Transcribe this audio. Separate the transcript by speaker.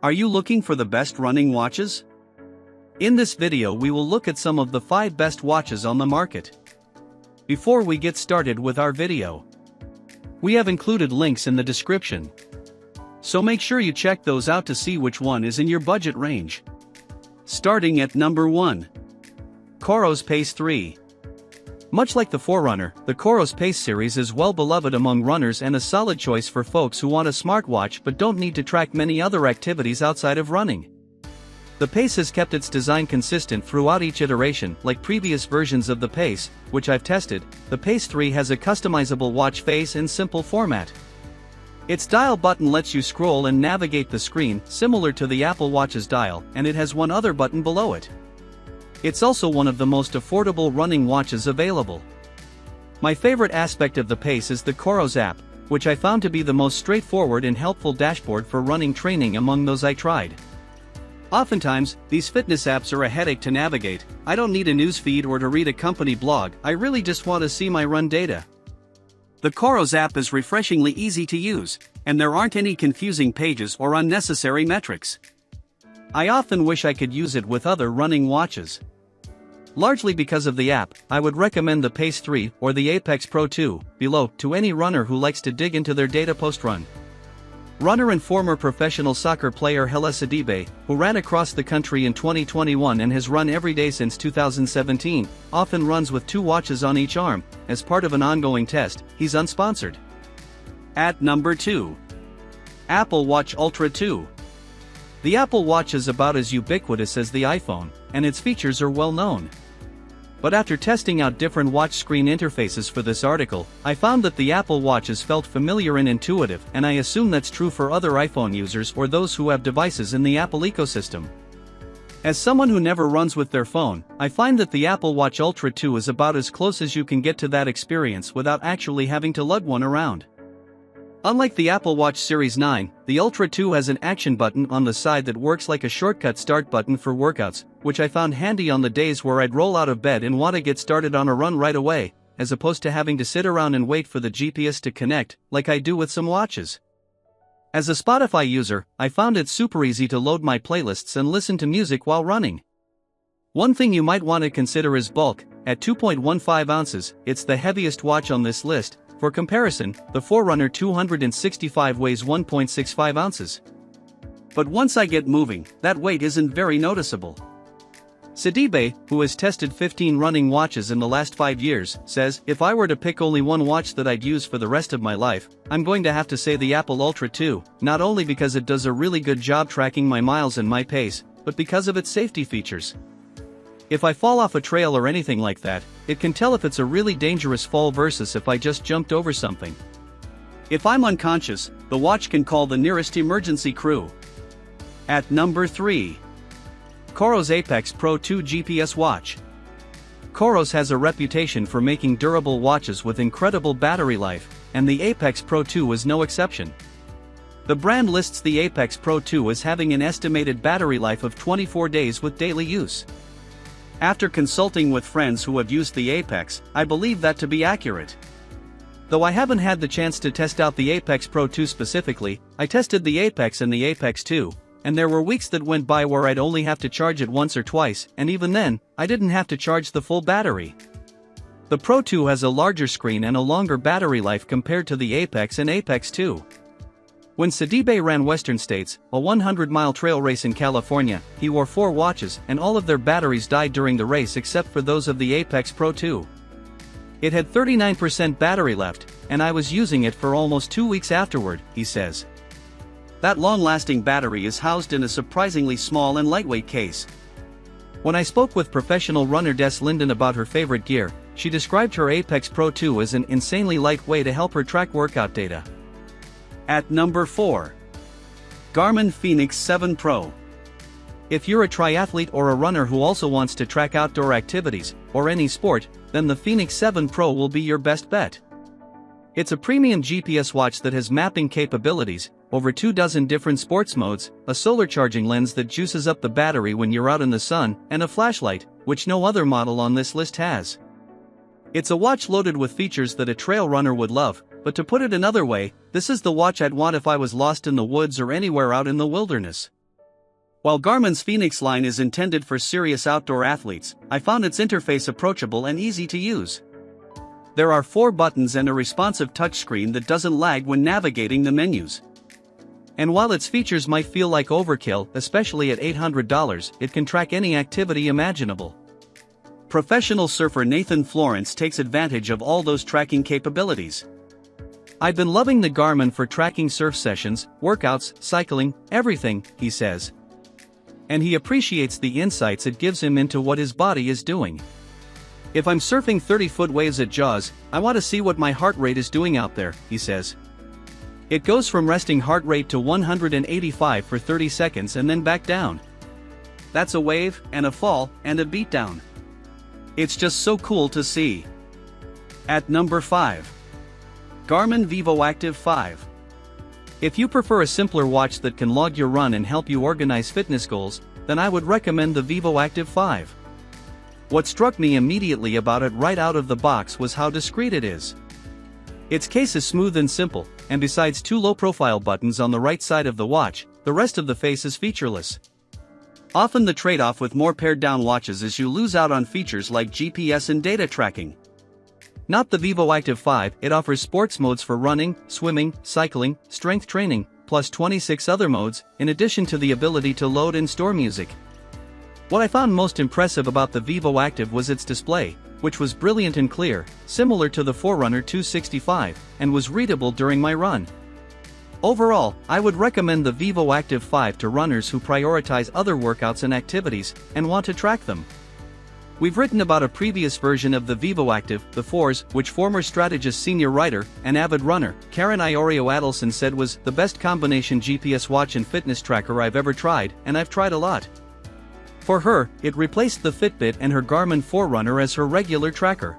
Speaker 1: Are you looking for the best running watches? In this video we will look at some of the 5 best watches on the market. Before we get started with our video, we have included links in the description, so make sure you check those out to see which one is in your budget range. Starting at number 1. Coros Pace 3. Much like the Forerunner, the Coros Pace series is well beloved among runners and a solid choice for folks who want a smartwatch but don't need to track many other activities outside of running. The Pace has kept its design consistent throughout each iteration. Like previous versions of the Pace, which I've tested, the Pace 3 has a customizable watch face in simple format. Its dial button lets you scroll and navigate the screen, similar to the Apple Watch's dial, and it has one other button below it. It's also one of the most affordable running watches available. My favorite aspect of the Pace is the Coros app, which I found to be the most straightforward and helpful dashboard for running training among those I tried. Oftentimes, these fitness apps are a headache to navigate. I don't need a news feed or to read a company blog, I really just want to see my run data. The Coros app is refreshingly easy to use, and there aren't any confusing pages or unnecessary metrics. I often wish I could use it with other running watches. Largely because of the app, I would recommend the Pace 3 or the Apex Pro 2 below to any runner who likes to dig into their data post-run. Runner and former professional soccer player Helle Sidibe, who ran across the country in 2021 and has run every day since 2017, often runs with 2 watches on each arm. As part of an ongoing test, he's unsponsored. At number 2. Apple Watch Ultra 2. The Apple Watch is about as ubiquitous as the iPhone, and its features are well known. But after testing out different watch screen interfaces for this article, I found that the Apple Watches felt familiar and intuitive, and I assume that's true for other iPhone users or those who have devices in the Apple ecosystem. As someone who never runs with their phone, I find that the Apple Watch Ultra 2 is about as close as you can get to that experience without actually having to lug one around. Unlike the Apple Watch Series 9, the Ultra 2 has an action button on the side that works like a shortcut start button for workouts, which I found handy on the days where I'd roll out of bed and want to get started on a run right away, as opposed to having to sit around and wait for the GPS to connect, like I do with some watches. As a Spotify user, I found it super easy to load my playlists and listen to music while running. One thing you might want to consider is bulk. At 2.15 ounces, it's the heaviest watch on this list. For comparison, the Forerunner 265 weighs 1.65 ounces. But once I get moving, that weight isn't very noticeable. Sidibe, who has tested 15 running watches in the last 5 years, says, "If I were to pick only one watch that I'd use for the rest of my life, I'm going to have to say the Apple Ultra 2, not only because it does a really good job tracking my miles and my pace, but because of its safety features. If I fall off a trail or anything like that, it can tell if it's a really dangerous fall versus if I just jumped over something. If I'm unconscious, the watch can call the nearest emergency crew." At number 3. Coros Apex Pro 2 GPS Watch. Coros has a reputation for making durable watches with incredible battery life, and the Apex Pro 2 is no exception. The brand lists the Apex Pro 2 as having an estimated battery life of 24 days with daily use. After consulting with friends who have used the Apex, I believe that to be accurate. Though I haven't had the chance to test out the Apex Pro 2 specifically, I tested the Apex and the Apex 2, and there were weeks that went by where I'd only have to charge it once or twice, and even then, I didn't have to charge the full battery. The Pro 2 has a larger screen and a longer battery life compared to the Apex and Apex 2. When Sidibe ran Western States, a 100-mile trail race in California, he wore 4 watches and all of their batteries died during the race except for those of the Apex Pro 2. It had 39% battery left, and I was using it for almost 2 weeks afterward, he says. That long-lasting battery is housed in a surprisingly small and lightweight case. When I spoke with professional runner Des Linden about her favorite gear, she described her Apex Pro 2 as an insanely light way to help her track workout data. At number 4. Garmin Fenix 7 Pro. If you're a triathlete or a runner who also wants to track outdoor activities, or any sport, then the Fenix 7 Pro will be your best bet. It's a premium GPS watch that has mapping capabilities, over 24 different sports modes, a solar charging lens that juices up the battery when you're out in the sun, and a flashlight, which no other model on this list has. It's a watch loaded with features that a trail runner would love, but to put it another way, this is the watch I'd want if I was lost in the woods or anywhere out in the wilderness. While Garmin's Fenix line is intended for serious outdoor athletes, I found its interface approachable and easy to use. There are 4 buttons and a responsive touchscreen that doesn't lag when navigating the menus. And while its features might feel like overkill, especially at $800, it can track any activity imaginable. Professional surfer Nathan Florence takes advantage of all those tracking capabilities. "I've been loving the Garmin for tracking surf sessions, workouts, cycling, everything," he says. And he appreciates the insights it gives him into what his body is doing. "If I'm surfing 30-foot waves at Jaws, I want to see what my heart rate is doing out there," he says. "It goes from resting heart rate to 185 for 30 seconds and then back down. That's a wave, and a fall, and a beatdown. It's just so cool to see." At number 5. Garmin Vívoactive 5. If you prefer a simpler watch that can log your run and help you organize fitness goals, then I would recommend the Vívoactive 5. What struck me immediately about it right out of the box was how discreet it is. Its case is smooth and simple, and besides 2 low-profile buttons on the right side of the watch, the rest of the face is featureless. Often the trade-off with more pared-down watches is you lose out on features like GPS and data tracking. Not the Vívoactive 5, it offers sports modes for running, swimming, cycling, strength training, plus 26 other modes, in addition to the ability to load and store music. What I found most impressive about the Vívoactive was its display, which was brilliant and clear, similar to the Forerunner 265, and was readable during my run. Overall, I would recommend the Vívoactive 5 to runners who prioritize other workouts and activities, and want to track them. We've written about a previous version of the Vívoactive, the 4s, which former strategist senior writer, and avid runner, Karen Iorio Adelson said was the best combination GPS watch and fitness tracker I've ever tried, and I've tried a lot. For her, it replaced the Fitbit and her Garmin Forerunner as her regular tracker.